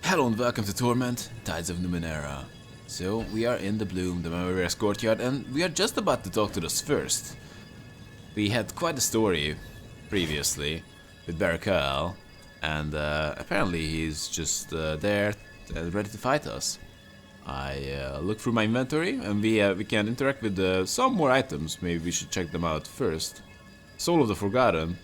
Hello and welcome to Torment, Tides of Numenera. So, we are in the Bloom, the Memory's courtyard, and we are just about to talk to the first. We had quite a story previously with Barakel, and apparently he's just there and ready to fight us. I look through my inventory, and we can interact with some more items. Maybe we should check them out first. Soul of the Forgotten.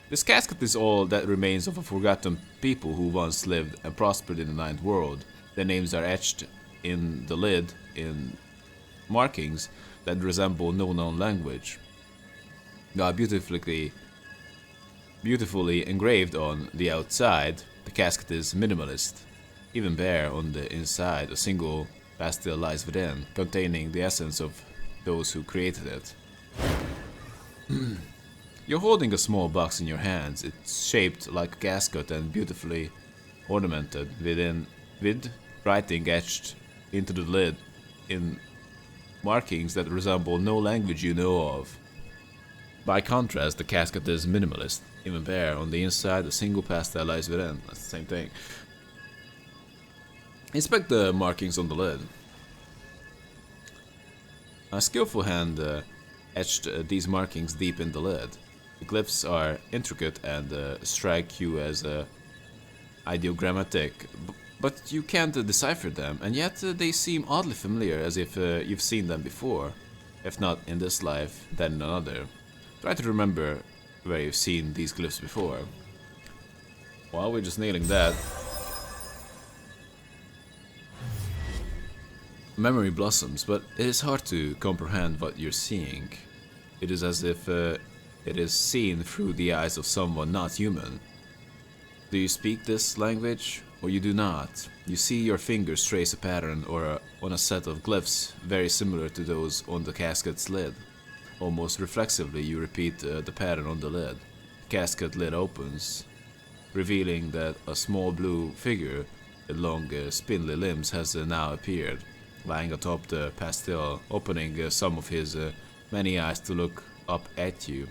This casket is all that remains of a forgotten people who once lived and prospered in the Ninth World. Their names are etched in the lid in markings that resemble no known language. They are beautifully engraved on the outside. The casket is minimalist. Even bare on the inside, a single pastel lies within, containing the essence of those who created it. You're holding a small box in your hands. It's shaped like a casket and beautifully ornamented with writing etched into the lid in markings that resemble no language you know of. By contrast, the casket is minimalist. Even bare on the inside, a single pastel lies within. That's the same thing. Inspect the markings on the lid. A skillful hand etched these markings deep in the lid. The glyphs are intricate and strike you as ideogrammatic, but you can't decipher them, and yet they seem oddly familiar, as if you've seen them before. If not in this life, then in another. Try to remember where you've seen these glyphs before. Well, we're just nailing that. Memory blossoms, but it is hard to comprehend what you're seeing. It is as if it is seen through the eyes of someone not human. Do you speak this language, or you do not? You see your fingers trace a pattern on a set of glyphs very similar to those on the casket's lid. Almost reflexively, you repeat the pattern on the lid. The casket lid opens, revealing that a small blue figure with long spindly limbs has now appeared, lying atop the pastel, opening some of his many eyes to look up at you.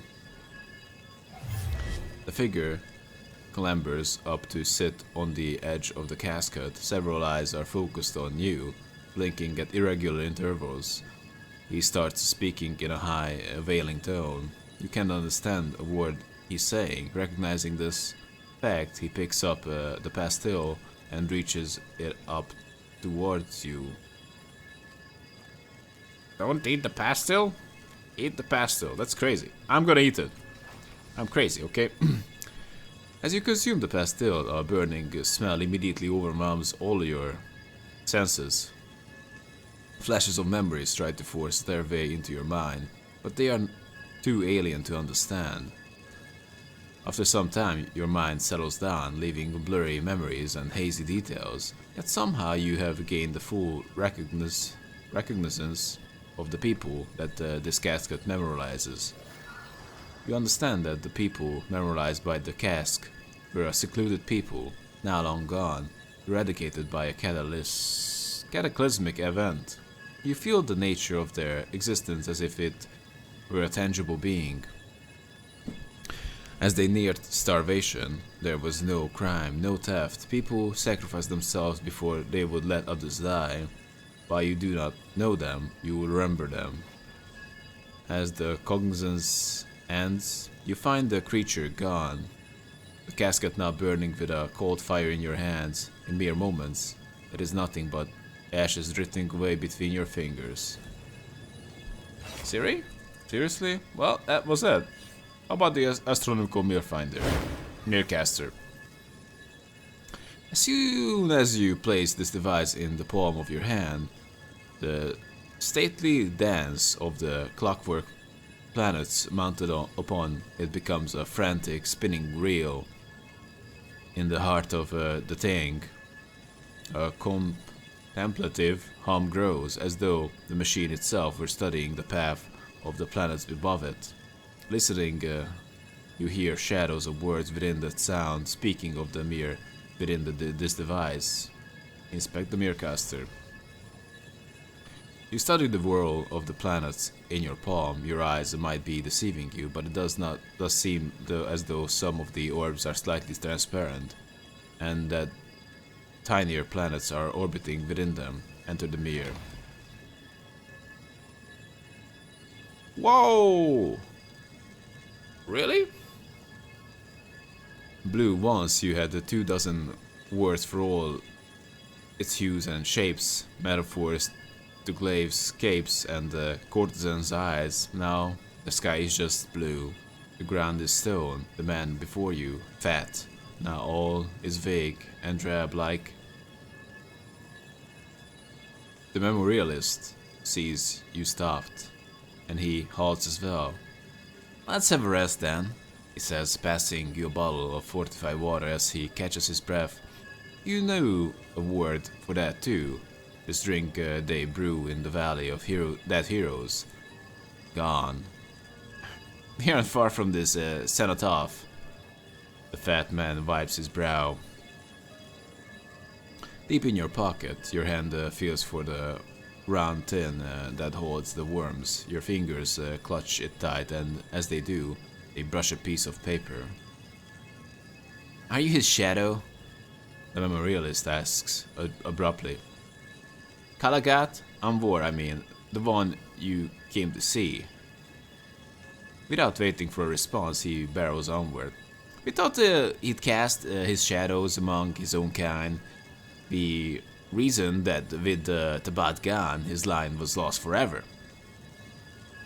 The figure clambers up to sit on the edge of the casket. Several eyes are focused on you, blinking at irregular intervals. He starts speaking in a high, wailing tone. You can't understand a word he's saying. Recognizing this fact, he picks up the pastel and reaches it up towards you. Don't eat the pastel? Eat the pastel. That's crazy. I'm gonna eat it. I'm crazy, okay? As you consume the pastel, a burning smell immediately overwhelms all your senses. Flashes of memories try to force their way into your mind, but they are too alien to understand. After some time, your mind settles down, leaving blurry memories and hazy details, yet somehow you have gained the full recognizance of the people that this casket memorializes. You understand that the people memorized by the cask were a secluded people, now long gone, eradicated by a cataclysmic event. You feel the nature of their existence as if it were a tangible being. As they neared starvation, there was no crime, no theft. People sacrificed themselves before they would let others die. While you do not know them, you will remember them. As the cognizance ends, you find the creature gone. The casket now burning with a cold fire in your hands. In mere moments, it is nothing but ashes drifting away between your fingers. Siri? Seriously? Well, that was it. How about the astronomical mirrorcaster? As soon as you place this device in the palm of your hand, the stately dance of the clockwork planets mounted upon it becomes a frantic spinning reel. In the heart of the thing, a contemplative hum grows, as though the machine itself were studying the path of the planets above it. Listening, you hear shadows of words within that sound, speaking of the mirror within this device. Inspect the mirrorcaster. You study the whirl of the planets in your palm. Your eyes might be deceiving you, but it does seem as though some of the orbs are slightly transparent, and that tinier planets are orbiting within them. Enter the mirror. Whoa! Really? Blue, once you had the 24 words for all its hues and shapes, metaphors to glaives, capes, and the courtesan's eyes. Now the sky is just blue. The ground is stone. The man before you, fat. Now all is vague and drab like. The memorialist sees you stopped, and he halts as well. Let's have a rest then, he says, passing you a bottle of fortified water as he catches his breath. You know a word for that too. This drink they brew in the valley of dead heroes. Gone. We aren't far from this cenotaph. The fat man wipes his brow. Deep in your pocket, your hand feels for the round tin that holds the worms. Your fingers clutch it tight, and as they do, they brush a piece of paper. Are you his shadow? The memorialist asks abruptly. Kalagat? Amvor, I mean, the one you came to see. Without waiting for a response, he barrels onward. We thought he'd cast his shadows among his own kind. We reasoned that with Tabat gone, his line was lost forever.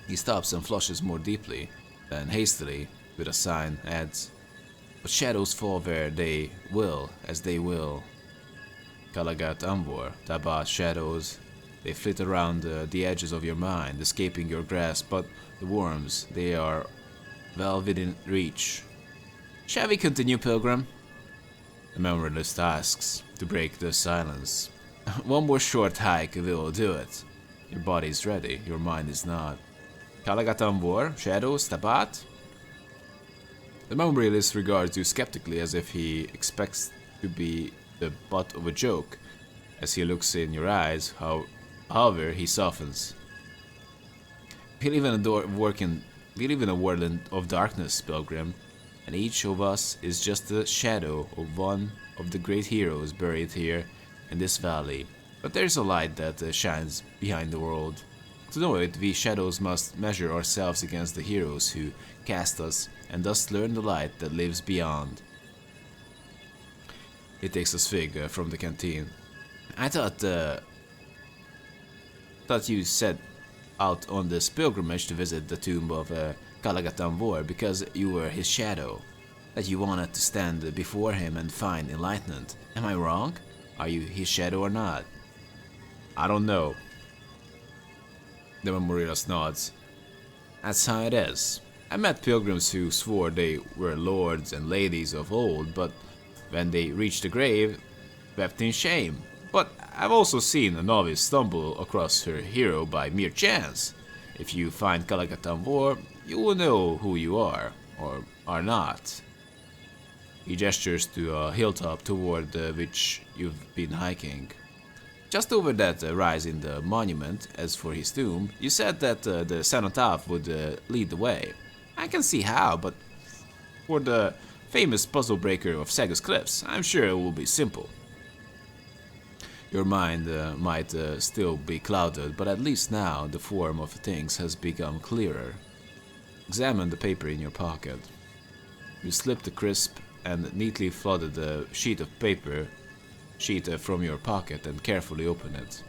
He stops and flushes more deeply, then hastily, with a sign, adds, but shadows fall where they will, as they will. Kalagat Amvor, Tabat shadows, they flit around the edges of your mind, escaping your grasp, but the worms, they are well within reach. Shall we continue, pilgrim? The memorialist asks, to break the silence. One more short hike will do it. Your body is ready, your mind is not. Kalagat Amvor, shadows, Tabat? The memorialist regards you skeptically as if he expects to be the butt of a joke. As he looks in your eyes, however, he softens. We live in a world of darkness, pilgrim, and each of us is just the shadow of one of the great heroes buried here in this valley. But there's a light that shines behind the world. To know it, we shadows must measure ourselves against the heroes who cast us, and thus learn the light that lives beyond. He takes a swig from the canteen. I thought you set out on this pilgrimage to visit the tomb of Kalagat Amvor because you were his shadow. That you wanted to stand before him and find enlightenment. Am I wrong? Are you his shadow or not? I don't know. The memorialist nods. That's how it is. I met pilgrims who swore they were lords and ladies of old, but when they reached the grave, wept in shame. But I've also seen a novice stumble across her hero by mere chance. If you find Kalagat Amvor, you will know who you are, or are not. He gestures to a hilltop toward which you've been hiking. Just over that rise in the monument, as for his tomb, you said that the cenotaph would lead the way. I can see how, but for the famous puzzle breaker of Sagas Cliffs, I'm sure it will be simple. Your mind might still be clouded, but at least now the form of things has become clearer. Examine the paper in your pocket. You slip the crisp and neatly folded sheet from your pocket and carefully open it.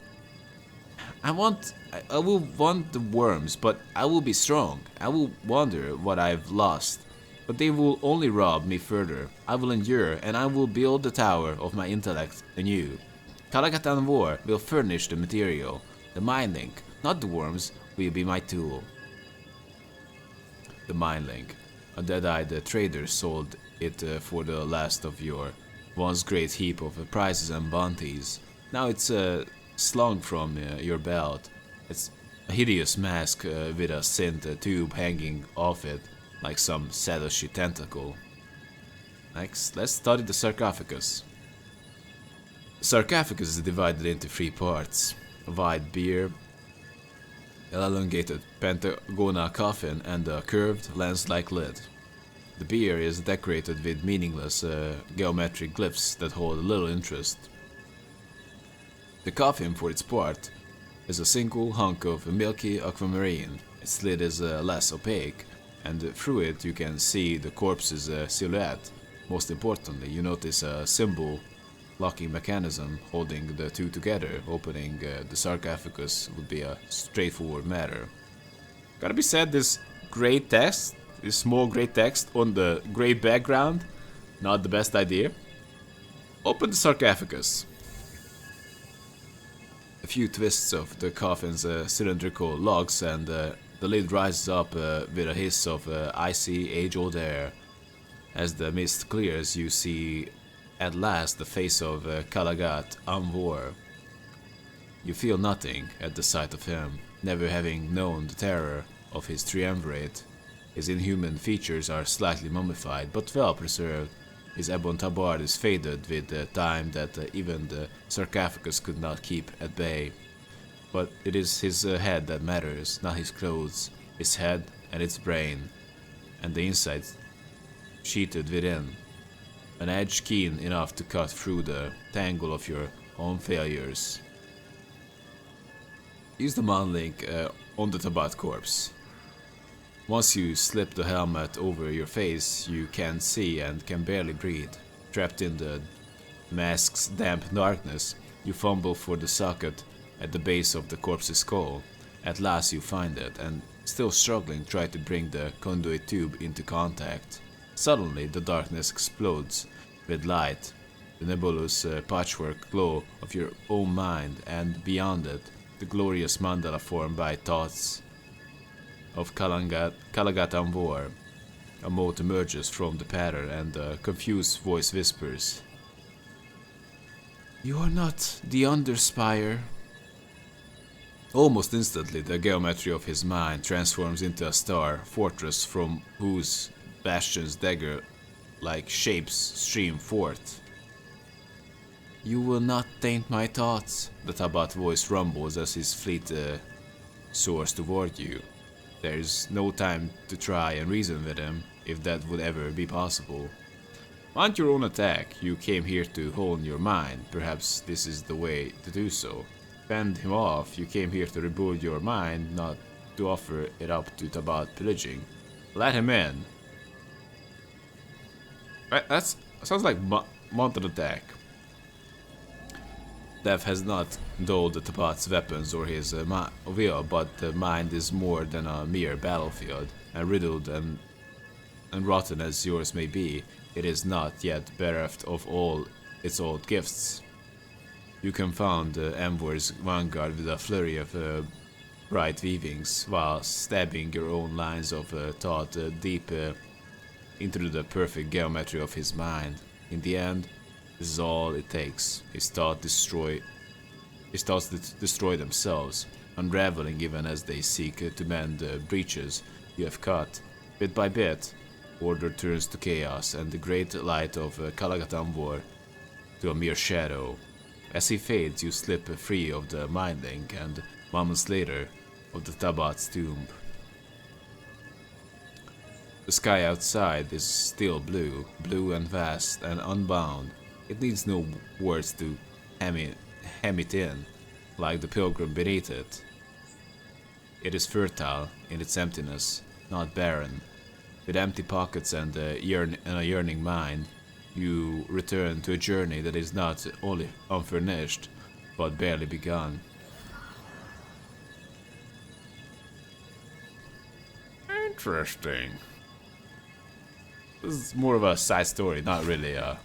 I will want the worms, but I will be strong. I will wonder what I've lost, but they will only rob me further. I will endure, and I will build the tower of my intellect anew. Kalagat Amvor will furnish the material. The mind link, not the worms, will be my tool. The mind link. A dead-eyed trader sold it for the last of your once great heap of prizes and bounties. Now it's slung from your belt. It's a hideous mask with a synth tube hanging off it like some Sadoshi tentacle. Next, let's study the sarcophagus. The sarcophagus is divided into three parts: a wide bier, an elongated pentagonal coffin, and a curved lens-like lid. The bier is decorated with meaningless geometric glyphs that hold little interest. The coffin, for its part, is a single hunk of milky aquamarine. Its lid is less opaque, and through it you can see the corpse's silhouette. Most importantly, you notice a symbol locking mechanism holding the two together. Opening the sarcophagus would be a straightforward matter. Gotta be said, this gray text, this small gray text on the gray background, not the best idea. Open the sarcophagus. A few twists of the coffin's cylindrical locks, and the lid rises up with a hiss of icy, age-old air. As the mist clears, you see at last the face of Kalagat Amvor. You feel nothing at the sight of him, never having known the terror of his triumvirate. His inhuman features are slightly mummified, but well preserved. His ebon tabard is faded with the time that even the sarcophagus could not keep at bay. But it is his head that matters, not his clothes. His head and its brain, and the insides sheeted within. An edge keen enough to cut through the tangle of your own failures. Use the Mon Link on the Tabat corpse. Once you slip the helmet over your face, you can't see and can barely breathe. Trapped in the mask's damp darkness, you fumble for the socket at the base of the corpse's skull. At last you find it, and still struggling, try to bring the conduit tube into contact. Suddenly the darkness explodes with light, the nebulous patchwork glow of your own mind, and beyond it, the glorious mandala formed by thoughts of Kalagat Amvor. A mote emerges from the pattern, and a confused voice whispers, "You are not the Underspire." Almost instantly, the geometry of his mind transforms into a star fortress from whose bastions dagger-like shapes stream forth. "You will not taint my thoughts," the Tabat voice rumbles as his fleet soars toward you. There is no time to try and reason with him, if that would ever be possible. Mount your own attack. You came here to hone your mind. Perhaps this is the way to do so. Fend him off. You came here to rebuild your mind, not to offer it up to Tabat pillaging. Let him in. That sounds like mounted attack. Death has not dulled the Tabat's weapons or his will, but the mind is more than a mere battlefield, and riddled and rotten as yours may be, it is not yet bereft of all its old gifts. You confound Amvor's vanguard with a flurry of bright weavings, while stabbing your own lines of thought deep into the perfect geometry of his mind. In the end, this is all it takes. His thoughts destroy themselves, unraveling even as they seek to mend the breaches you have cut. Bit by bit, order turns to chaos, and the great light of Kalagat Amvor to a mere shadow. As he fades, you slip free of the mind link, and moments later, of the Tabat's tomb. The sky outside is still blue, blue and vast and unbound. It needs no words to hem it in, like the pilgrim beneath it. It is fertile in its emptiness, not barren. With empty pockets and a yearning mind, you return to a journey that is not only unfurnished, but barely begun. Interesting. This is more of a side story, not really a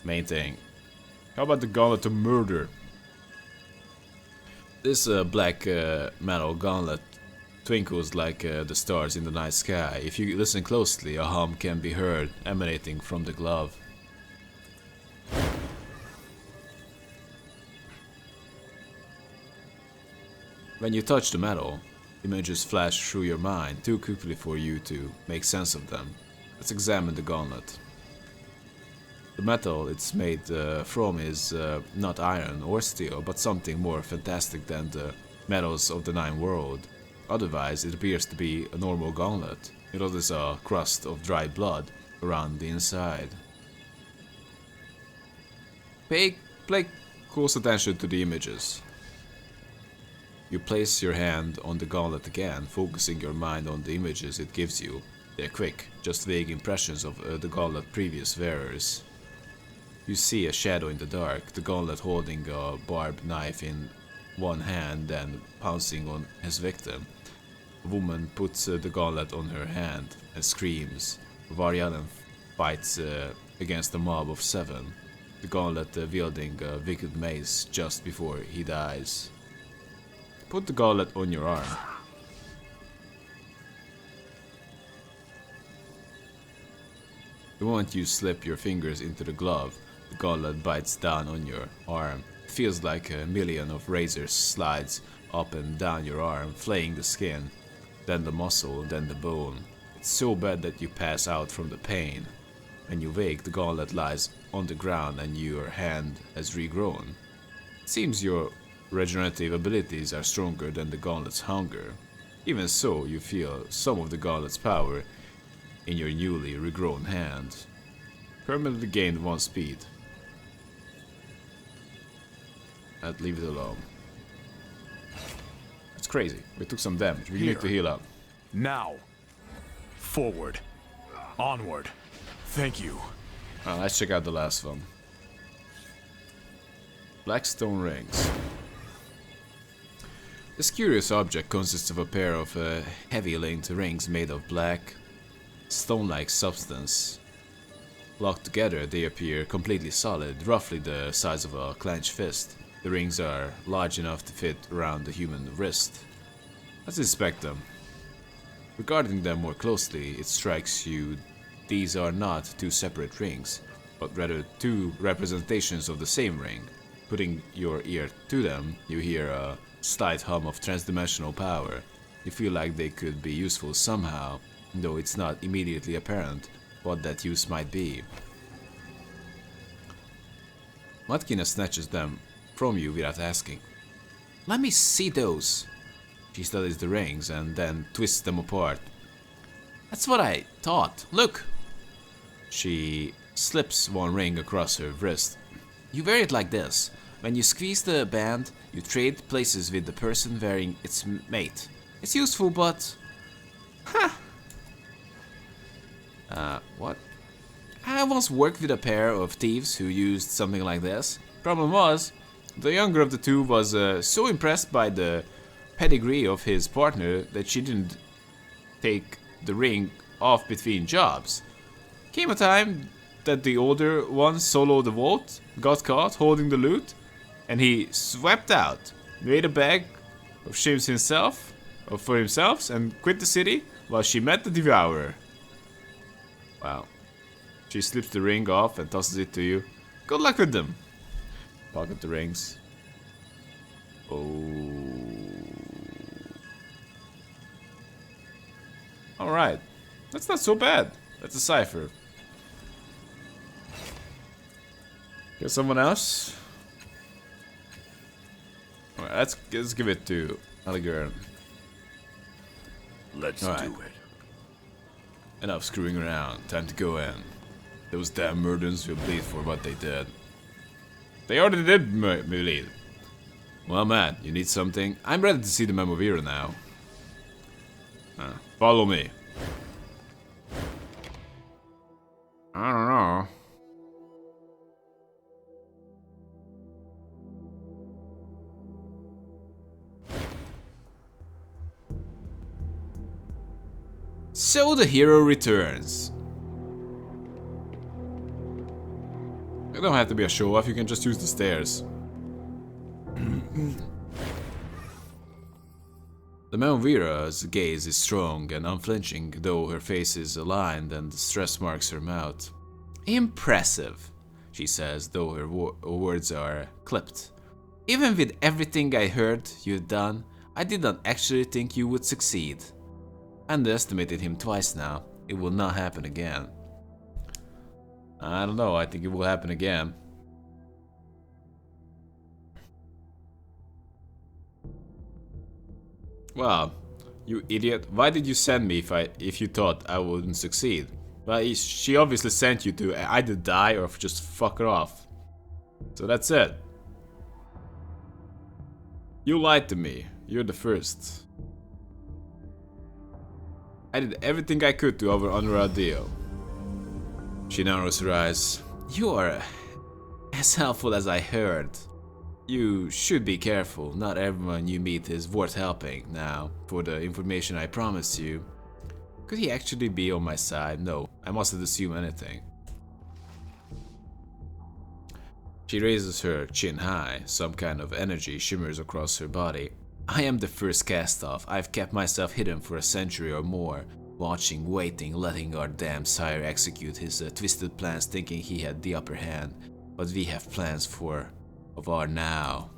main thing. How about the Gauntlet to Murder? This black metal gauntlet twinkles like the stars in the night sky. If you listen closely, a hum can be heard emanating from the glove. When you touch the metal, images flash through your mind too quickly for you to make sense of them. Let's examine the gauntlet. The metal it's made from is not iron or steel, but something more fantastic than the metals of the Nine World. Otherwise, it appears to be a normal gauntlet. It is a crust of dried blood around the inside. Pay Close attention to the images. You place your hand on the gauntlet again, focusing your mind on the images it gives you. They're quick, just vague impressions of the gauntlet previous wearers. You see a shadow in the dark, the gauntlet holding a barbed knife in one hand and pouncing on his victim. A woman puts the gauntlet on her hand and screams. Varialan fights against a mob of 7, the gauntlet wielding a wicked mace just before he dies. Put the gauntlet on your arm. The moment you slip your fingers into the glove, the gauntlet bites down on your arm. It feels like a million of razors slides up and down your arm, flaying the skin, then the muscle, then the bone. It's so bad that you pass out from the pain. When you wake, the gauntlet lies on the ground and your hand has regrown. It seems your regenerative abilities are stronger than the gauntlet's hunger. Even so, you feel some of the gauntlet's power in your newly regrown hand. Permanently gained 1 speed. I'd leave it alone. That's crazy. We took some damage. We need to heal up. Now. Forward. Onward. Thank you. Let's check out the last one. Black stone rings. This curious object consists of a pair of heavy linked rings made of black, stone-like substance. Locked together, they appear completely solid, roughly the size of a clenched fist. The rings are large enough to fit around the human wrist. Let's inspect them. Regarding them more closely, it strikes you these are not 2 separate rings, but rather 2 representations of the same ring. Putting your ear to them, you hear a slight hum of transdimensional power. You feel like they could be useful somehow, though it's not immediately apparent what that use might be. Matkina snatches them from you without asking. Let me see those. She studies the rings and then twists them apart. That's what I thought. Look. She slips one ring across her wrist. You wear it like this. When you squeeze the band, you trade places with the person wearing its mate. It's useful, but... Huh. What? I once worked with a pair of thieves who used something like this. Problem was, the younger of the two was so impressed by the pedigree of his partner that she didn't take the ring off between jobs. Came a time that the older one soloed the vault, got caught holding the loot, and he swept out, made a bag of ships for himself, and quit the city while she met the devourer. Wow. She slips the ring off and tosses it to you. Good luck with them. Pocket the rings. Oh. Alright. That's not so bad. That's a cipher. Get someone else? Alright, let's give it to Alligator. Let's do it. Enough screwing around. Time to go in. Those damn murderers will bleed for what they did. They already did bleed. Well, man, you need something? I'm ready to see the Memovira now. Follow me. I don't know. So the hero returns. You don't have to be a show-off, you can just use the stairs. The Memovira's gaze is strong and unflinching, though her face is aligned and stress marks her mouth. Impressive, she says, though her words are clipped. Even with everything I heard you've done, I did not actually think you would succeed. I underestimated him twice now. It will not happen again. I don't know, I think it will happen again. Well, you idiot. Why did you send me if you thought I wouldn't succeed? Well, she obviously sent you to either die or just fuck her off. So that's it. You lied to me. You're the first. I did everything I could to honor our deal. She narrows her eyes. You are as helpful as I heard. You should be careful. Not everyone you meet is worth helping. Now, for the information I promised you. Could he actually be on my side? No, I mustn't assume anything. She raises her chin high. Some kind of energy shimmers across her body. I am the first cast-off. I've kept myself hidden for a century or more. Watching, waiting, letting our damn sire execute his twisted plans, thinking he had the upper hand. But we have plans of our now.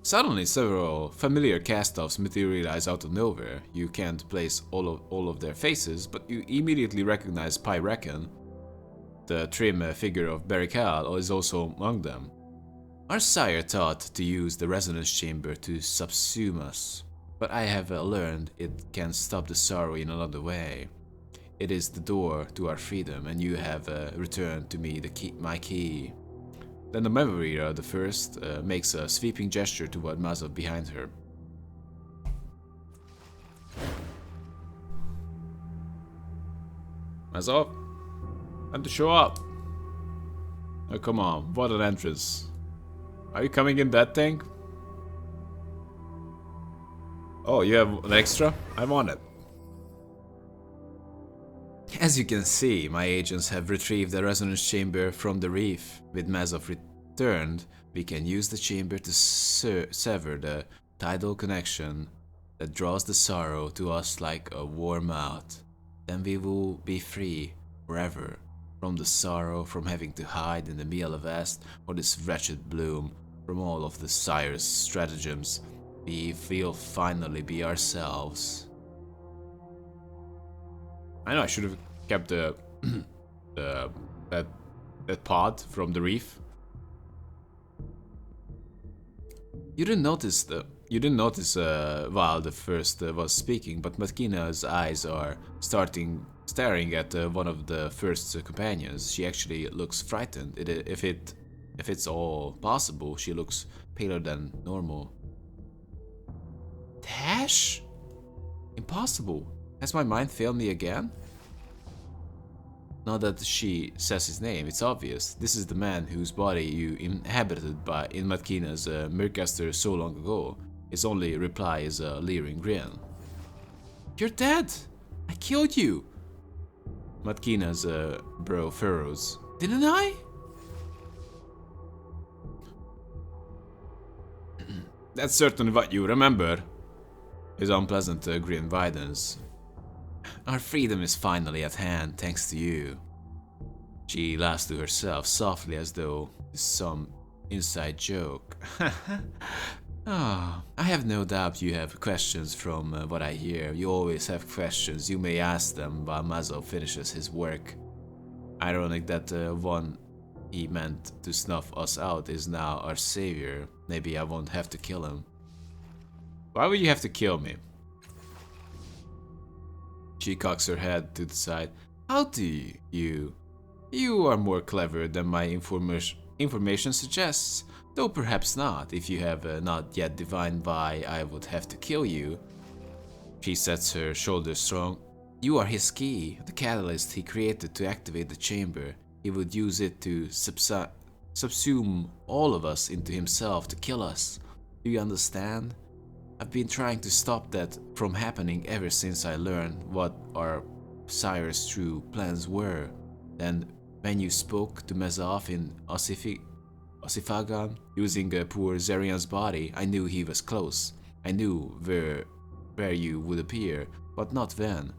Suddenly, several familiar cast-offs materialize out of nowhere. You can't place all of their faces, but you immediately recognize Pyrekan. The trim figure of Barricade is also among them. Our sire taught to use the resonance chamber to subsume us, but I have learned it can stop the sorrow in another way. It is the door to our freedom, and you have returned to me my key. Then the memory the first makes a sweeping gesture toward Mazov behind her. Mazov? Time to show up. Oh, come on, what an entrance. Are you coming in that thing? Oh, you have an extra? I want it. As you can see, my agents have retrieved the resonance chamber from the reef. With Mazov returned, we can use the chamber to sever the tidal connection that draws the sorrow to us like a warm mouth. Then we will be free forever from the sorrow, from having to hide in the Miel of Est or this wretched bloom, from all of the sire's stratagems. We will finally be ourselves. I know I should have kept that pod from the reef. You didn't notice while the first was speaking, but Matkina's eyes are staring at one of the first companions. She actually looks frightened. If it's all possible, she looks paler than normal. Dash? Impossible. Has my mind failed me again? Now that she says his name, it's obvious. This is the man whose body you inhabited in Matkina's Mercaster so long ago. His only reply is a leering grin. You're dead! I killed you! Matkina's brow furrows. Didn't I? That's certainly what you remember. His unpleasant grin widens. Our freedom is finally at hand, thanks to you. She laughs to herself softly as though it's some inside joke. I have no doubt you have questions from what I hear. You always have questions. You may ask them while Mazov finishes his work. Ironic that one he meant to snuff us out is now our savior. Maybe I won't have to kill him. Why would you have to kill me? She cocks her head to the side. How do you? You are more clever than my information suggests. Though perhaps not, if you have not yet divined why I would have to kill you. She sets her shoulders strong. You are his key, the catalyst he created to activate the chamber. He would use it to subsume all of us into himself to kill us. Do you understand? I've been trying to stop that from happening ever since I learned what our sire's true plans were. Then, when you spoke to Mazov in Osifagan, using poor Zerian's body, I knew he was close. I knew where you would appear, but not when.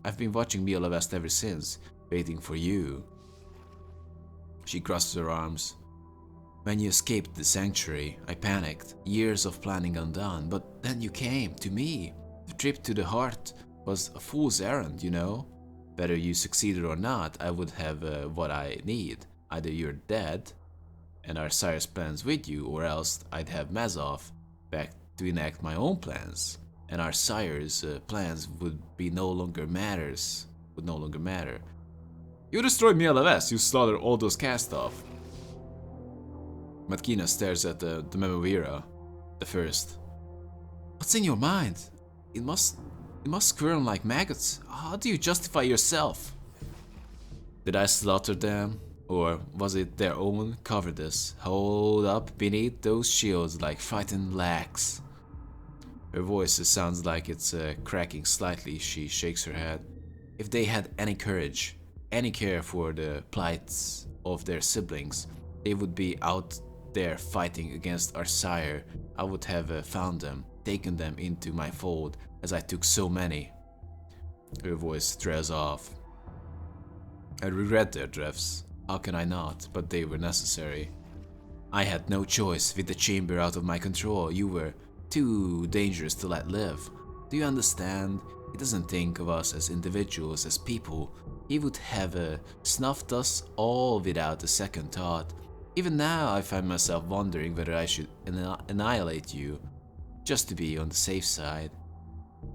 I've been watching Miel of Est ever since, waiting for you. She crosses her arms. When you escaped the sanctuary, I panicked. Years of planning undone, but then you came to me. The trip to the heart was a fool's errand, you know. Whether you succeeded or not, I would have what I need. Either you're dead, and our sire's plans with you, or else I'd have Mazov back to enact my own plans. and our sire's plans would no longer matter. You destroyed me, LFS. You slaughtered all those cast off. Matkina stares at the Memovira, the first. What's in your mind? It must squirm like maggots. How do you justify yourself? Did I slaughter them? Or was it their own cowardice, holed up beneath those shields like frightened lags? Her voice sounds like it's cracking slightly. She shakes her head. If they had any courage, any care for the plights of their siblings, they would be out there fighting against our sire. I would have found them, taken them into my fold, as I took so many. Her voice trails off. I regret their deaths. How can I not? But they were necessary. I had no choice. With the chamber out of my control, you were too dangerous to let live. Do you understand? He doesn't think of us as individuals, as people. He would have snuffed us all without a second thought. Even now, I find myself wondering whether I should annihilate you, just to be on the safe side.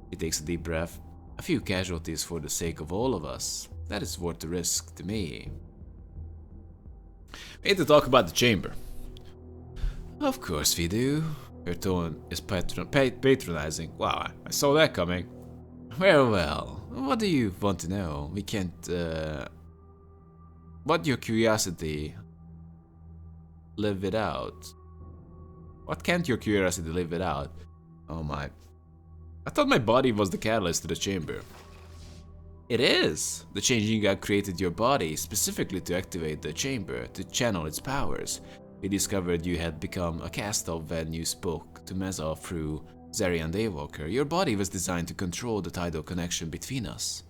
He takes a deep breath. A few casualties for the sake of all of us. That is worth the risk to me. We need to talk about the chamber. Of course we do. Her tone is patronizing. Wow, I saw that coming. Well, what do you want to know? We can't, what your curiosity live without? What can't your curiosity live without? Oh my. I thought my body was the catalyst to the chamber. It is! The changing god created your body specifically to activate the chamber, to channel its powers. We discovered you had become a cast-off when you spoke to Mezov through Zarian Daywalker. Your body was designed to control the tidal connection between us.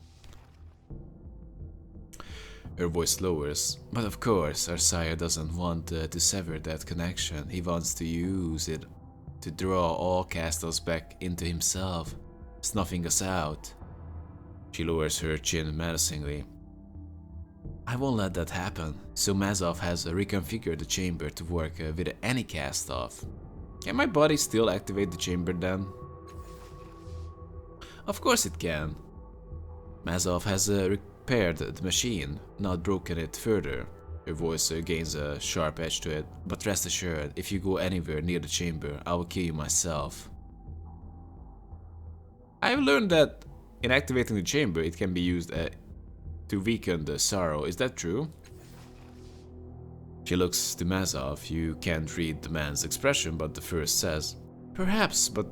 Her voice lowers. But of course, our sire doesn't want to sever that connection. He wants to use it to draw all cast-offs back into himself, snuffing us out. She lowers her chin menacingly. I won't let that happen, so Mazov has reconfigured the chamber to work with any cast-off. Can my body still activate the chamber then? Of course it can. Mazov has repaired the machine, not broken it further. Her voice gains a sharp edge to it, but rest assured, if you go anywhere near the chamber, I will kill you myself. I've learned that in activating the chamber, it can be used to weaken the sorrow. Is that true? She looks to Mazov. You can't read the man's expression, but the first says, perhaps, but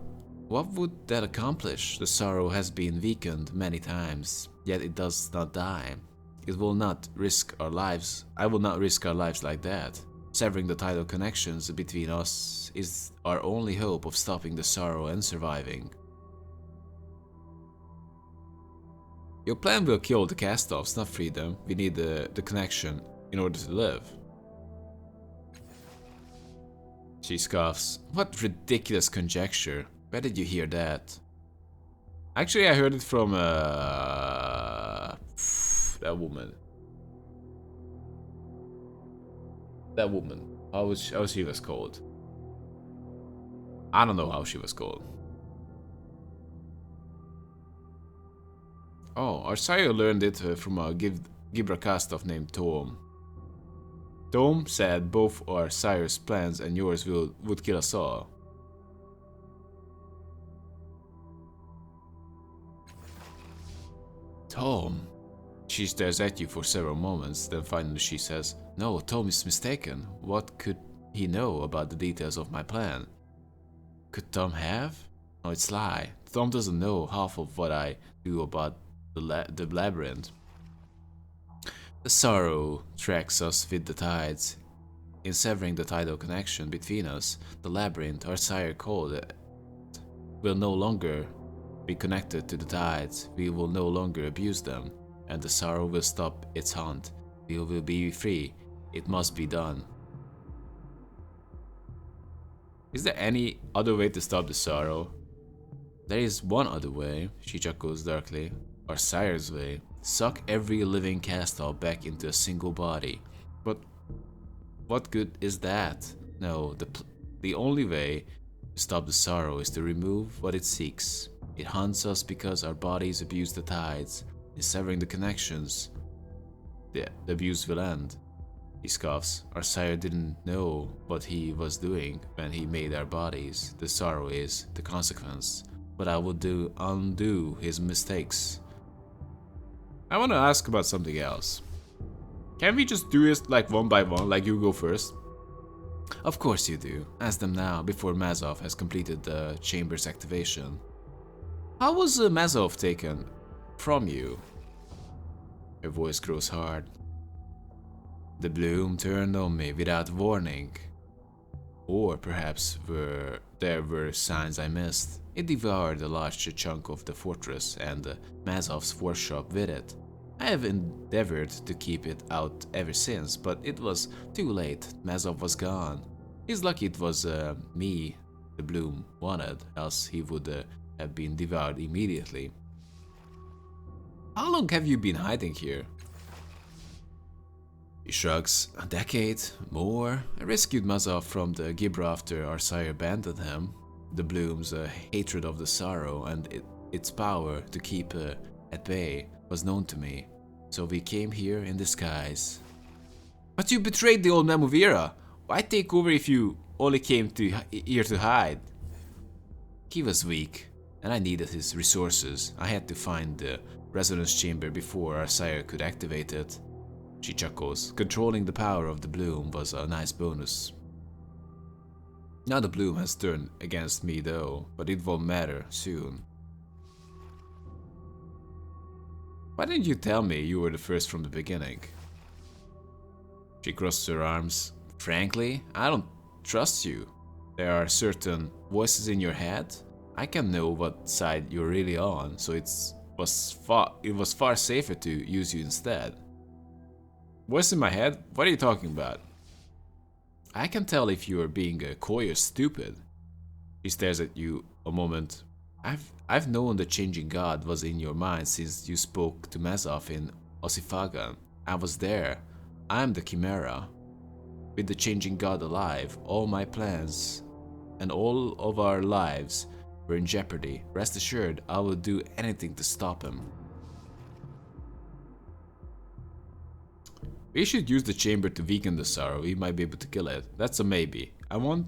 what would that accomplish? The sorrow has been weakened many times, yet it does not die. It will not risk our lives. I will not risk our lives like that. Severing the tidal connections between us is our only hope of stopping the sorrow and surviving. Your plan will kill the cast-offs, not free them. We need the connection in order to live. She scoffs. What ridiculous conjecture. Where did you hear that? Actually, I heard it from that woman. That woman. How she was called? I don't know how she was called. Oh, our sire learned it from a Gibra cast-off named Tom. Tom said both our sire's plans and yours would kill us all. Tom. She stares at you for several moments, then finally she says, no, Tom is mistaken. What could he know about the details of my plan? Could Tom have? No, it's lie. Tom doesn't know half of what I do about the labyrinth. The sorrow tracks us with the tides. In severing the tidal connection between us, the labyrinth, our sire called it, will no longer be connected to the tides. We will no longer abuse them, and the sorrow will stop its hunt. We will be free. It must be done. Is there any other way to stop the sorrow? There is one other way, she chuckles darkly. Our sire's way. Suck every living cast-off back into a single body. But what good is that? No, the only way to stop the sorrow is to remove what it seeks. It haunts us because our bodies abuse the tides. In severing the connections, the abuse will end. He scoffs. Our sire didn't know what he was doing when he made our bodies. The sorrow is the consequence. But I will undo his mistakes. I want to ask about something else. Can we just do this like one by one, like you go first? Of course you do. Ask them now, before Mazov has completed the chamber's activation. How was Mazov taken from you? Her voice grows hard. The bloom turned on me without warning. Or perhaps there were signs I missed. It devoured a large chunk of the fortress and Mazov's workshop with it. I have endeavored to keep it out ever since, but it was too late. Mazov was gone. He's lucky it was me the bloom wanted, else he would have been devoured immediately. How long have you been hiding here? He shrugs. A decade? More? I rescued Mazov from the Gibra after our sire abandoned him. The bloom's hatred of the sorrow and its power to keep at bay was known to me, so we came here in disguise. But you betrayed the old Mamuvira! Why take over if you only came here to hide? He was weak, and I needed his resources. I had to find the resonance chamber before our sire could activate it. She chuckles. Controlling the power of the bloom was a nice bonus. Now the bloom has turned against me though, but it won't matter soon. Why didn't you tell me you were the first from the beginning? She crosses her arms. Frankly, I don't trust you. There are certain voices in your head. I can know what side you're really on, so it was far safer to use you instead. Voice in my head? What are you talking about? I can tell if you are being coy or stupid. She stares at you a moment. I've known the changing god was in your mind since you spoke to Mazov in Osifagan. I was there. I'm the Chimera. With the changing god alive, all my plans and all of our lives were in jeopardy. Rest assured, I will do anything to stop him. We should use the chamber to weaken the sorrow. We might be able to kill it. That's a maybe. I want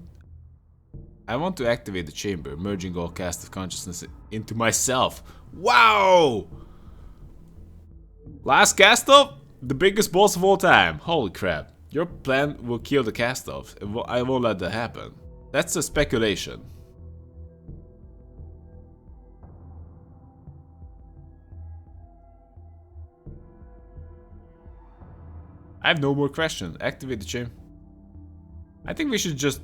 to activate the chamber, merging all cast of consciousness into myself. Wow! Last cast off? The biggest boss of all time. Holy crap. Your plan will kill the cast off. I won't let that happen. That's a speculation. I have no more questions. Activate the chamber. I think we should just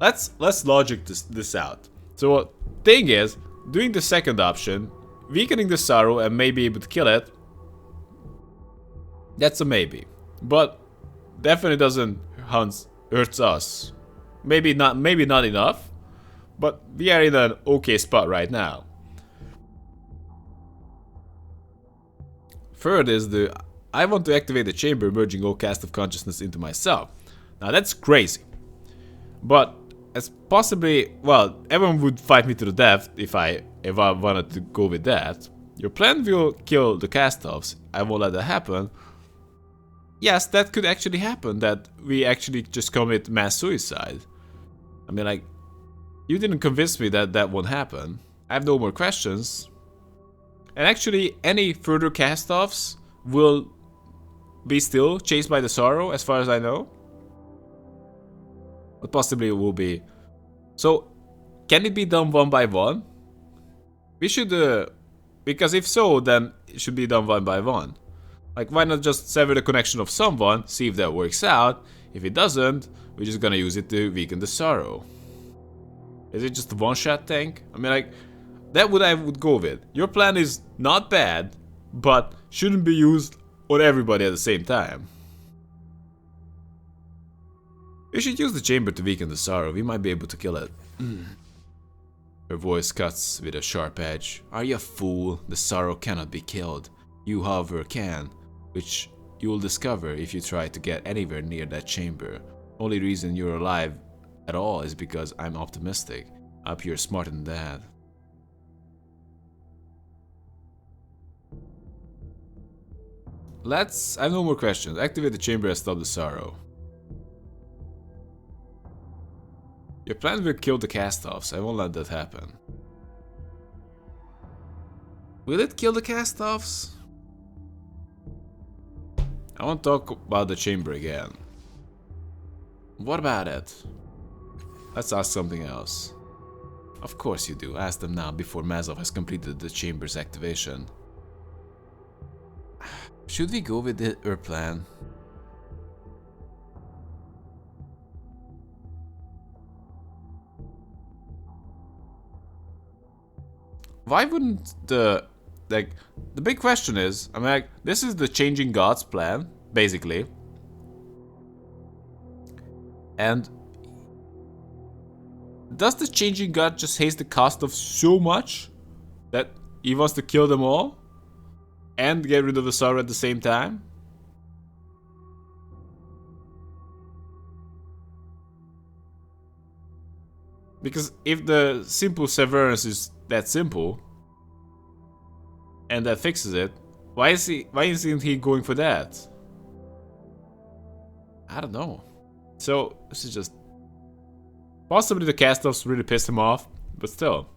let's logic this out. So thing is, doing the second option, weakening the sorrow and maybe able to kill it, that's a maybe. But definitely doesn't hurts us. Maybe not enough, but we are in an okay spot right now. Third is I want to activate the chamber, merging all cast of consciousness into myself. Now that's crazy. But as possibly, well, everyone would fight me to the death if I wanted to go with that. Your plan will kill the cast-offs. I won't let that happen. Yes, that could actually happen, that we actually just commit mass suicide. I mean, like, you didn't convince me that that won't happen. I have no more questions. And actually, any further cast-offs will be still chased by the sorrow, as far as I know. But possibly it will be. So, can it be done one by one? We should, because if so, then it should be done one by one. Like, why not just sever the connection of someone, see if that works out. If it doesn't, we're just gonna use it to weaken the sorrow. Is it just a one-shot thing? I mean, like, that I would go with. Your plan is not bad, but shouldn't be used on everybody at the same time. We should use the chamber to weaken the sorrow. We might be able to kill it. Her voice cuts with a sharp edge. Are you a fool? The sorrow cannot be killed. You, however, can, which you will discover if you try to get anywhere near that chamber. Only reason you're alive at all is because I'm optimistic. Up here smarter than that. Let's... I have no more questions. Activate the chamber and stop the sorrow. Your plan will kill the cast-offs. I won't let that happen. Will it kill the cast-offs? I want to talk about the chamber again. What about it? Let's ask something else. Of course you do. Ask them now before Mazov has completed the chamber's activation. Should we go with her plan? Why wouldn't the... Like, the big question is, I mean, like, this is the Changing Gods plan, basically. And does the Changing God just hate the cost of so much that he wants to kill them all and get rid of the sorrow at the same time? Because if the simple severance is that simple and that fixes it, why isn't he going for that? I don't know. So this is just possibly the cast-offs really pissed him off, but still.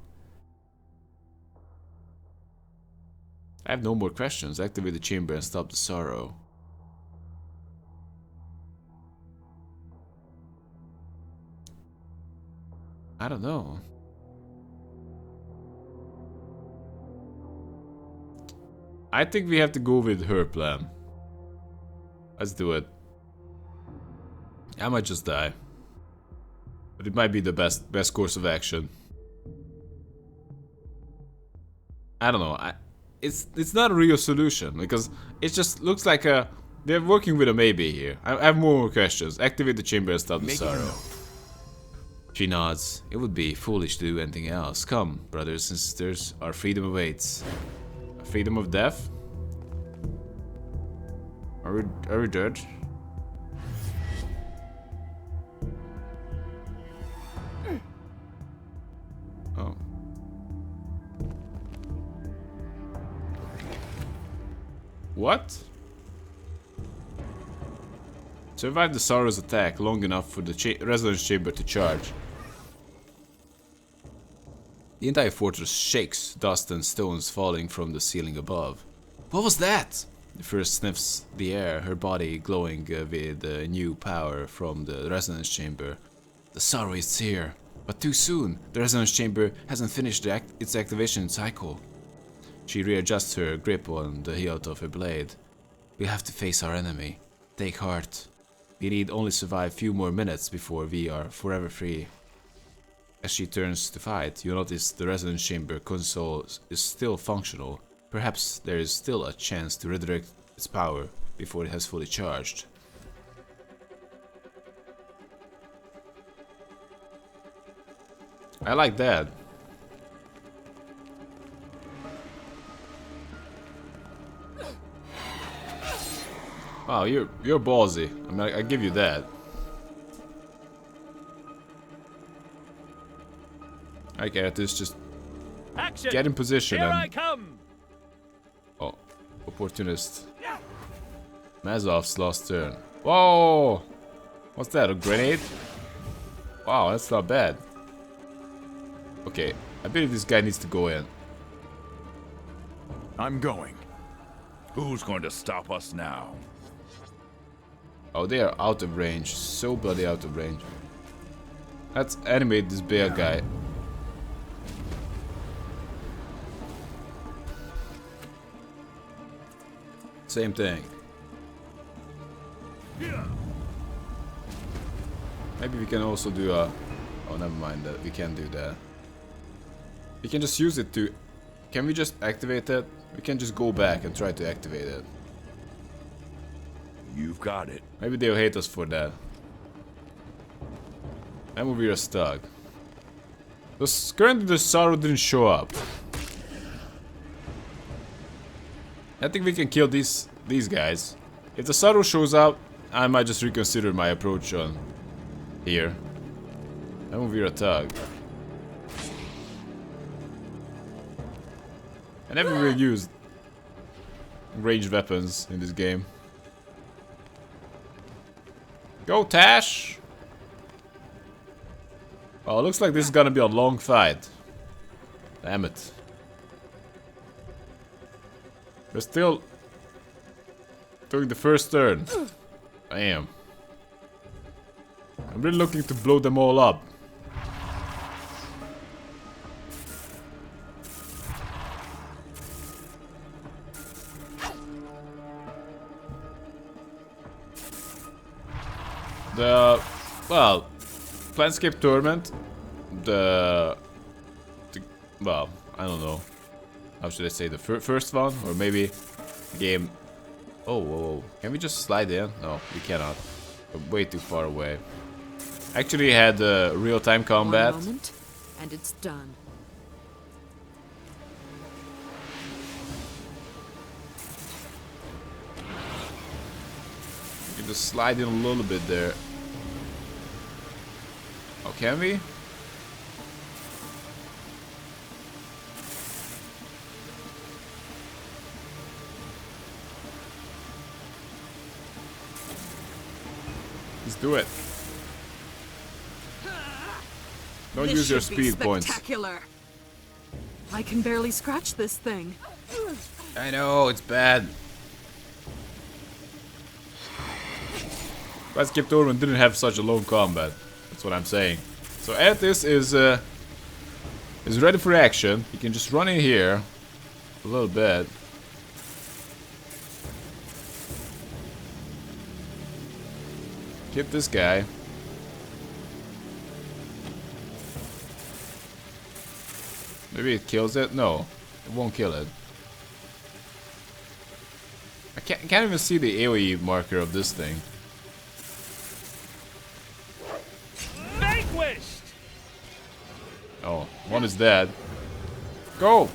I have no more questions. Activate the chamber and stop the sorrow. I don't know. I think we have to go with her plan. Let's do it. I might just die. But it might be the best course of action. I don't know. It's not a real solution because it just looks like they're working with a maybe here. I have more questions. Activate the chamber and stop the sorrow. She nods. It would be foolish to do anything else. Come, brothers and sisters, our freedom awaits. Freedom of death? Are we dead? Oh. What? Survive the sorrow's attack long enough for the resonance chamber to charge. The entire fortress shakes, dust and stones falling from the ceiling above. What was that? The first sniffs the air, her body glowing with new power from the resonance chamber. The sorrow is here, but too soon. The resonance chamber hasn't finished its activation cycle. She readjusts her grip on the hilt of her blade. We have to face our enemy. Take heart. We need only survive a few more minutes before we are forever free. As she turns to fight, you notice the resonance chamber console is still functional. Perhaps there is still a chance to redirect its power before it has fully charged. I like that. Wow, you're ballsy. I mean, I give you that. Okay, just Action. Get in position. Here and... I come. Oh, opportunist. Mazov's last turn. Whoa! What's that? A grenade? Wow, that's not bad. Okay, I believe this guy needs to go in. I'm going. Who's going to stop us now? Oh, they are out of range. So bloody out of range. Let's animate this bear guy. Same thing. Maybe we can also do a... Oh, never mind that. We can't do that. We can just use it to... Can we just activate it? We can just go back and try to activate it. You've got it. Maybe they'll hate us for that. And we're stuck. Because currently the sorrow didn't show up. I think we can kill these guys. If the sorrow shows up, I might just reconsider my approach on here. And we're a tug. never really used ranged weapons in this game. Go, Tash! Well, it looks like this is gonna be a long fight. Damn it. We're still doing the first turn. Damn. I'm really looking to blow them all up. Well, Planescape Torment, well, I don't know. How should I say, the first one? Or maybe the game... Oh, whoa, whoa. Can we just slide in? No, we cannot. We're way too far away. Actually had real-time combat. One moment, and it's done. We can just slide in a little bit there. Oh, can we? Let's do it. Don't use your speed points. Spectacular. I can barely scratch this thing. I know, it's bad. Planescape Torment didn't have such a long combat. That's what I'm saying. So Aethys is ready for action. He can just run in here a little bit. Hit this guy. Maybe it kills it? No, it won't kill it. I can't even see the AoE marker of this thing. Vanquished! Oh, one is dead. Go!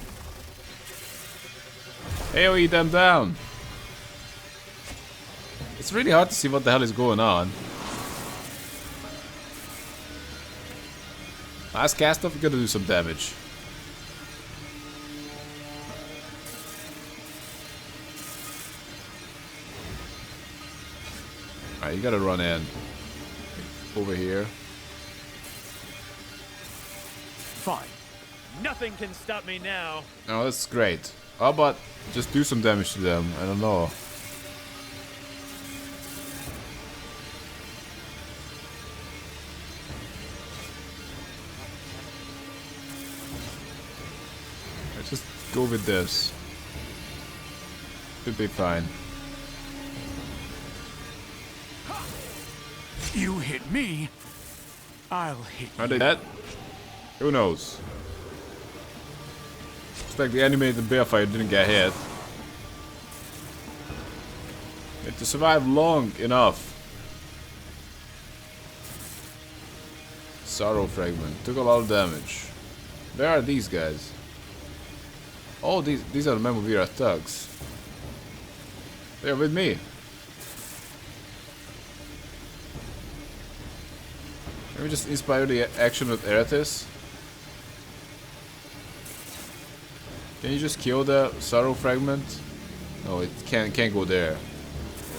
AoE them down. It's really hard to see what the hell is going on. Last cast off, we gotta do some damage. Alright, you gotta run in. Over here. Fine. Nothing can stop me now. Oh, that's great. How about just do some damage to them? I don't know. Let's just go with this. Should be fine. You hit me, I'll hit you. Are they dead? Who knows? Looks like the animated bear fight didn't get hit. Had to survive long enough. Sorrow fragment took a lot of damage. Where are these guys? Oh, these are the Memovira thugs. They're with me. Let me just inspire the action with Aethys. Can you just kill the Sorrow fragment? No, it can't go there.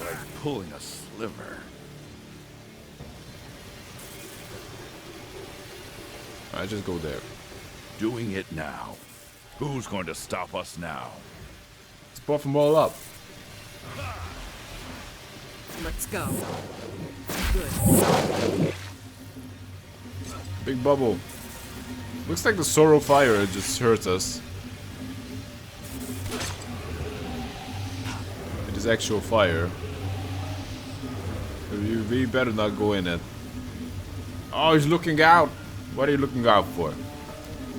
Like pulling a sliver. I just go there. Doing it now. Who's going to stop us now? Let's buff them all up. Let's go. Good. Big bubble. Looks like the Sorrow Fire just hurts us. It is actual fire. We better not go in it. Oh, he's looking out. What are you looking out for?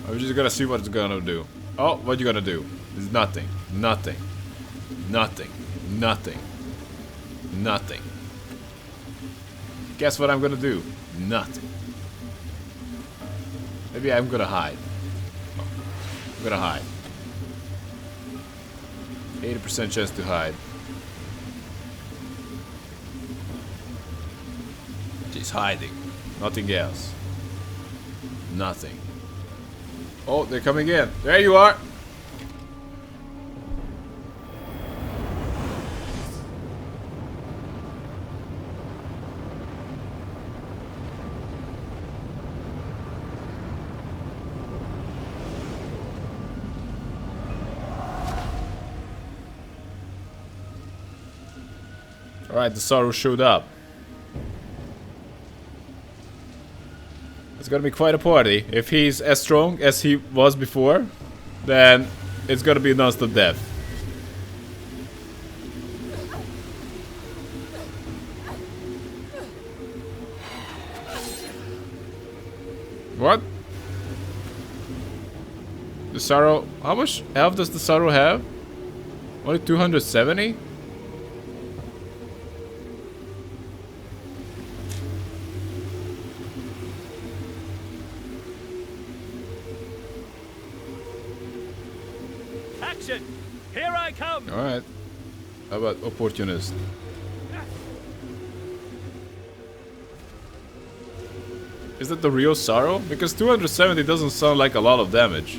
I'm just gonna see what it's gonna do. Oh, what you gonna do? It's nothing. Nothing. Nothing. Nothing. Nothing. Guess what I'm gonna do? Nothing. Maybe I'm gonna hide. Oh, I'm gonna hide. 80% chance to hide. She's hiding. Nothing else. Nothing. Oh, they're coming in. There you are. Alright, the Sorrow showed up. It's gonna be quite a party. If he's as strong as he was before, then it's gonna be non-stop death. What? The Sorrow... How much health does the Sorrow have? Only 270? Action! Here I come! Alright. How about Opportunist? Is that the real Sorrow? Because 270 doesn't sound like a lot of damage.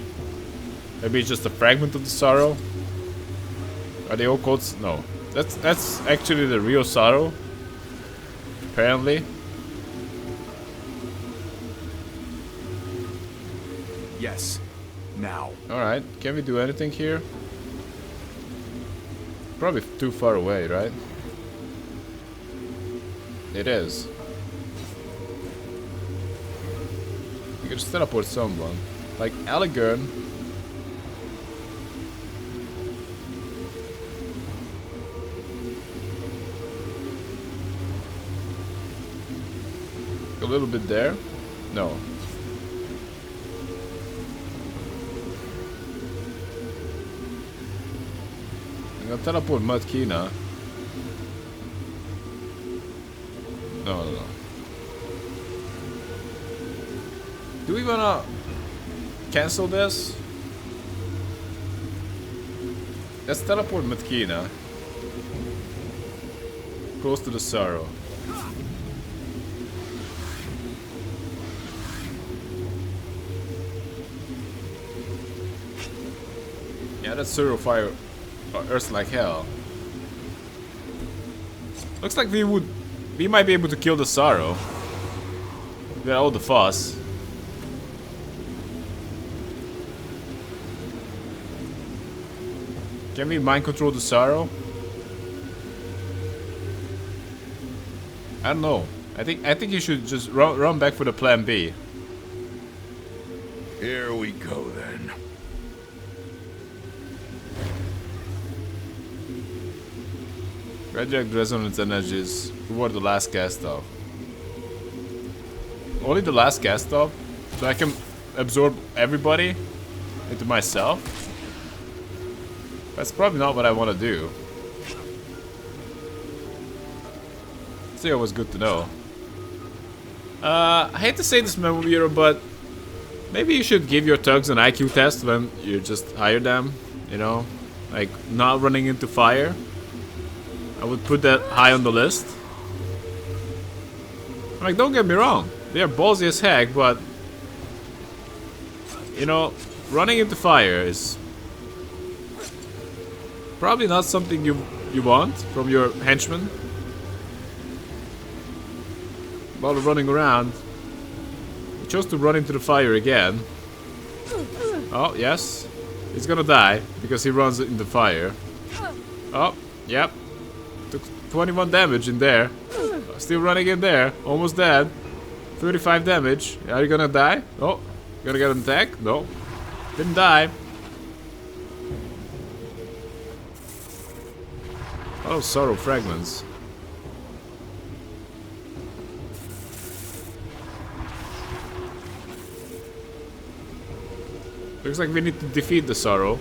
Maybe it's just a fragment of the Sorrow? Are they all called... No. That's actually the real Sorrow. Apparently. Yes. Now. Alright. Can we do anything here? Probably too far away, right? It is. You can just teleport someone. Like Allegern. A little bit there. No. I'm gonna teleport Mudkina. No. Do we wanna cancel this? Let's teleport Mudkina close to the Sorrow. Yeah, that's Sorrow Fire Earth like hell. Looks like we might be able to kill the Sorrow. We got all the fuss. Can we mind control the Sorrow? I don't know. I think you should just run back for the plan B. Here we go then. Redirect resonance energies. Who were the last cast off? Only the last cast off? So I can absorb everybody into myself? That's probably not what I want to do. Still was good to know. I hate to say this, Memomiro, but maybe you should give your thugs an IQ test when you just hire them. You know? Like, not running into fire. I would put that high on the list. Like, don't get me wrong. They are ballsy as heck, but... You know, running into fire is... probably not something you want from your henchmen. While running around, he chose to run into the fire again. Oh, yes. He's gonna die because he runs into fire. Oh, yep. Took 21 damage in there. Still running in there. Almost dead. 35 damage. Are you gonna die? Oh, gonna get an attack? No. Didn't die. Oh, Sorrow fragments. Looks like we need to defeat the Sorrow.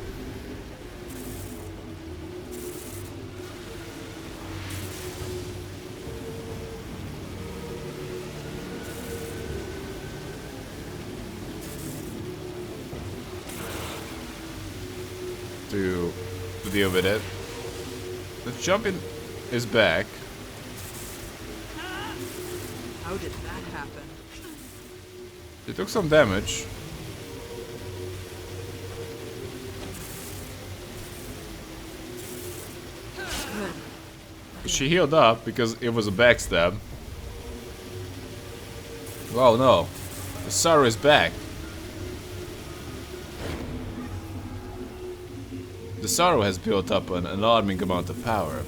To deal with it. The jumping is back. How did that happen? It took some damage. She healed up because it was a backstab. Oh no. The Sorrow is back. The Sorrow has built up an alarming amount of power.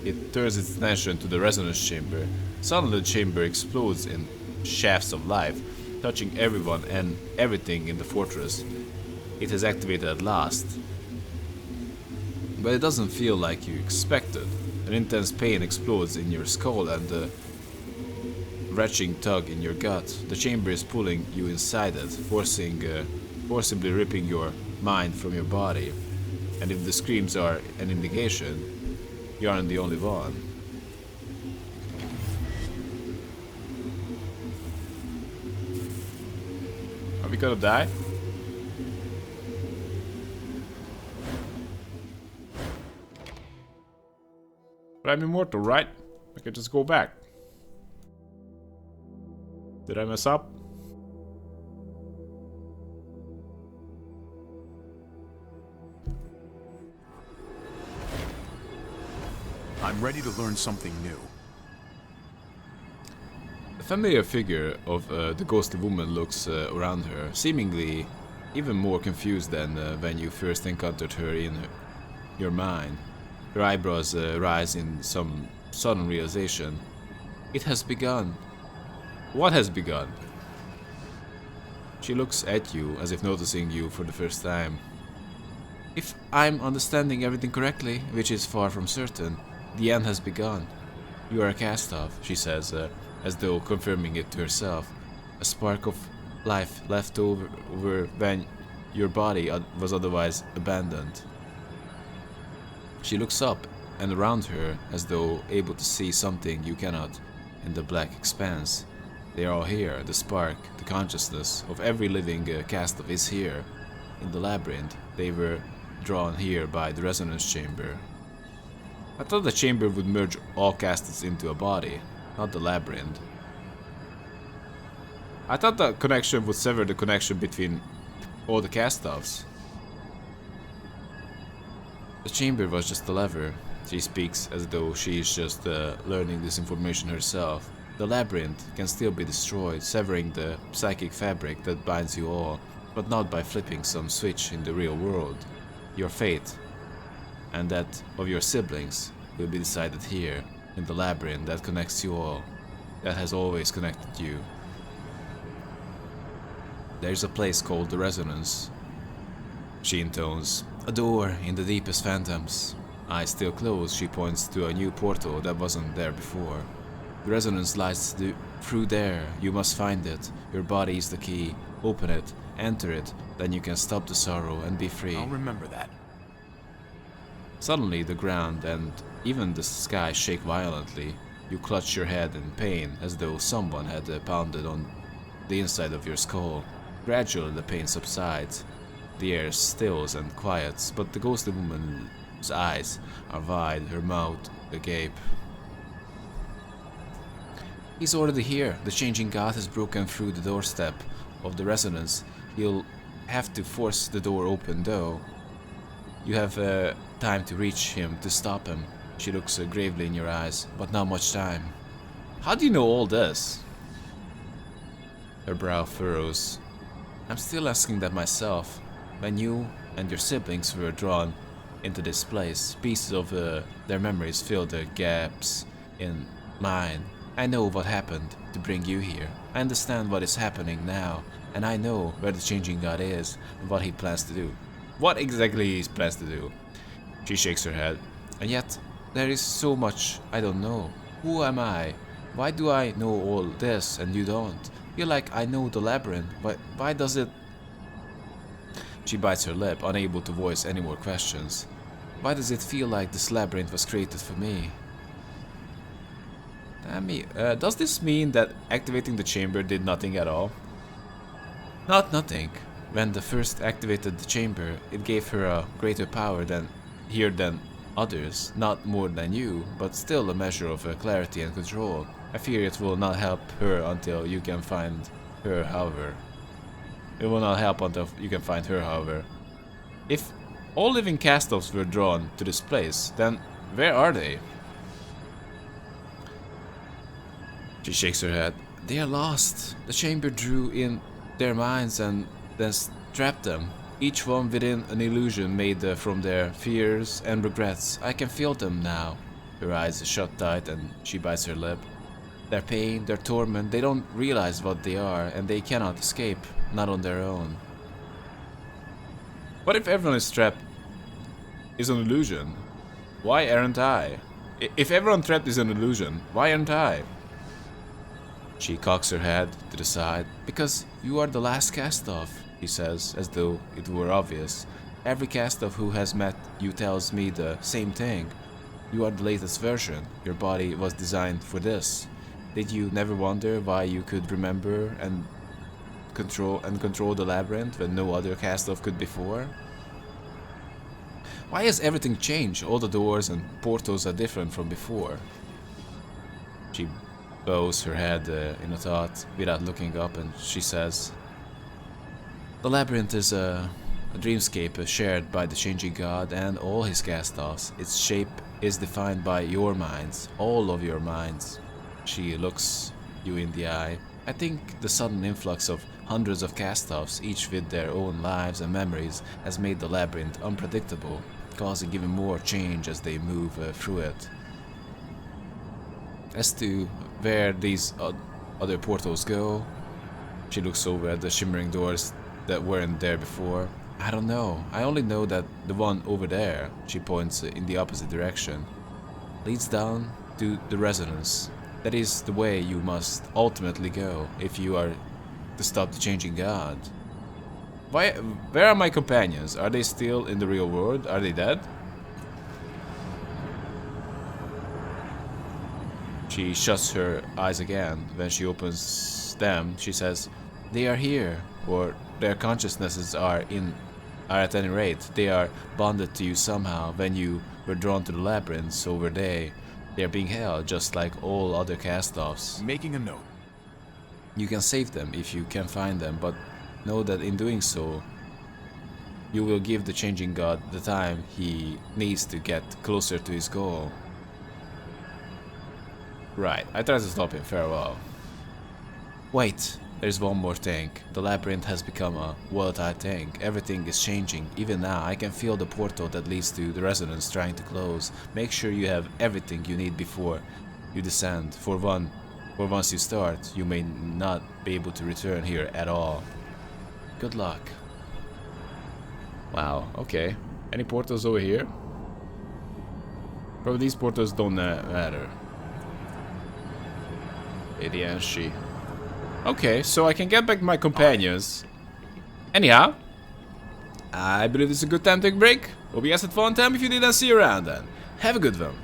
it turns its attention to the resonance chamber. Suddenly the chamber explodes in shafts of life, touching everyone and everything in the fortress. It has activated at last. But it doesn't feel like you expected. An intense pain explodes in your skull and a retching tug in your gut. The chamber is pulling you inside it, forcibly ripping your mind from your body. And if the screams are an indication, you aren't the only one. Are we gonna die? But I'm immortal, right? I can just go back. Did I mess up? I'm ready to learn something new. The familiar figure of the ghostly woman looks around her, seemingly even more confused than when you first encountered her in your mind. Her eyebrows rise in some sudden realization. It has begun. What has begun? She looks at you as if noticing you for the first time. If I'm understanding everything correctly, which is far from certain, the end has begun. You are a cast-off, she says, as though confirming it to herself. A spark of life left over when your body was otherwise abandoned. She looks up and around her as though able to see something you cannot in the black expanse. They are all here. The spark, the consciousness of every living cast-off is here. In the labyrinth, they were drawn here by the resonance chamber. I thought the chamber would merge all cast-offs into a body, not the labyrinth. I thought the connection would sever the connection between all the cast-offs. The chamber was just a lever. She speaks as though she is just learning this information herself. The labyrinth can still be destroyed, severing the psychic fabric that binds you all, but not by flipping some switch in the real world. Your fate, and that of your siblings, will be decided here, in the labyrinth that connects you all, that has always connected you. There's a place called the Resonance, she intones. A door in the deepest phantoms. Eyes still closed, she points to a new portal that wasn't there before. The resonance lies through there. You must find it. Your body is the key. Open it, enter it, then you can stop the sorrow and be free. I'll remember that. Suddenly the ground and even the sky shake violently. You clutch your head in pain as though someone had pounded on the inside of your skull. Gradually the pain subsides. The air stills and quiets, but the ghostly woman's eyes are wide, her mouth agape. He's already here. The changing god has broken through the doorstep of the resonance. You'll have to force the door open, though. You have time to reach him, to stop him. She looks gravely in your eyes, but not much time. How do you know all this? Her brow furrows. I'm still asking that myself. When you and your siblings were drawn into this place, pieces of their memories filled the gaps in mine. I know what happened to bring you here. I understand what is happening now, and I know where the changing god is and what he plans to do. What exactly he plans to do? She shakes her head. And yet, there is so much I don't know. Who am I? Why do I know all this and you don't? Feel like I know the labyrinth, but why does it... She bites her lip, unable to voice any more questions. Why does it feel like this labyrinth was created for me? Does this mean that activating the chamber did nothing at all? Not nothing. When the first activated the chamber, it gave her a greater power than others. Not more than you, but still a measure of clarity and control. I fear it will not help her until you can find her, however. It will not help until you can find her, however. If all living cast-offs were drawn to this place, then where are they? She shakes her head. They are lost. The chamber drew in their minds and then trapped them. Each one within an illusion made from their fears and regrets. I can feel them now. Her eyes shut tight and she bites her lip. Their pain, their torment, they don't realize what they are, and they cannot escape, not on their own. What if everyone is trapped is an illusion? Why aren't I? If everyone trapped is an illusion, why aren't I? She cocks her head to the side. Because you are the last cast-off, he says, as though it were obvious. Every cast-off who has met you tells me the same thing. You are the latest version. Your body was designed for this. Did you never wonder why you could remember and control the labyrinth when no other cast-off could before? Why has everything changed? All the doors and portals are different from before. She bows her head in a thought without looking up, and she says, the labyrinth is a dreamscape shared by the changing god and all his cast-offs. Its shape is defined by your minds, all of your minds. She looks you in the eye. I think the sudden influx of hundreds of cast-offs, each with their own lives and memories, has made the labyrinth unpredictable, causing even more change as they move through it. As to where these other portals go, she looks over at the shimmering doors that weren't there before. I don't know. I only know that the one over there, she points in the opposite direction, leads down to the resonance. That is the way you must ultimately go if you are to stop the changing god. Where are my companions? Are they still in the real world? Are they dead? She shuts her eyes again. When she opens them, she says, they are here, or their consciousnesses are at any rate. They are bonded to you somehow. When you were drawn to the labyrinth, so were they. They are being held just like all other cast-offs. Making a note. You can save them if you can find them, but know that in doing so, you will give the changing god the time he needs to get closer to his goal. Right, I tried to stop him, farewell. Wait, there's one more thing. The labyrinth has become a volatile thing. Everything is changing. Even now, I can feel the portal that leads to the resonance trying to close. Make sure you have everything you need before you descend. For once you start, you may not be able to return here at all. Good luck. Wow, okay. Any portals over here? Probably these portals don't matter. She. Okay, so I can get back my companions. Anyhow, I believe this is a good time to take a break. Hope you guys had fun time. If you did, I'll see you around then. Have a good one.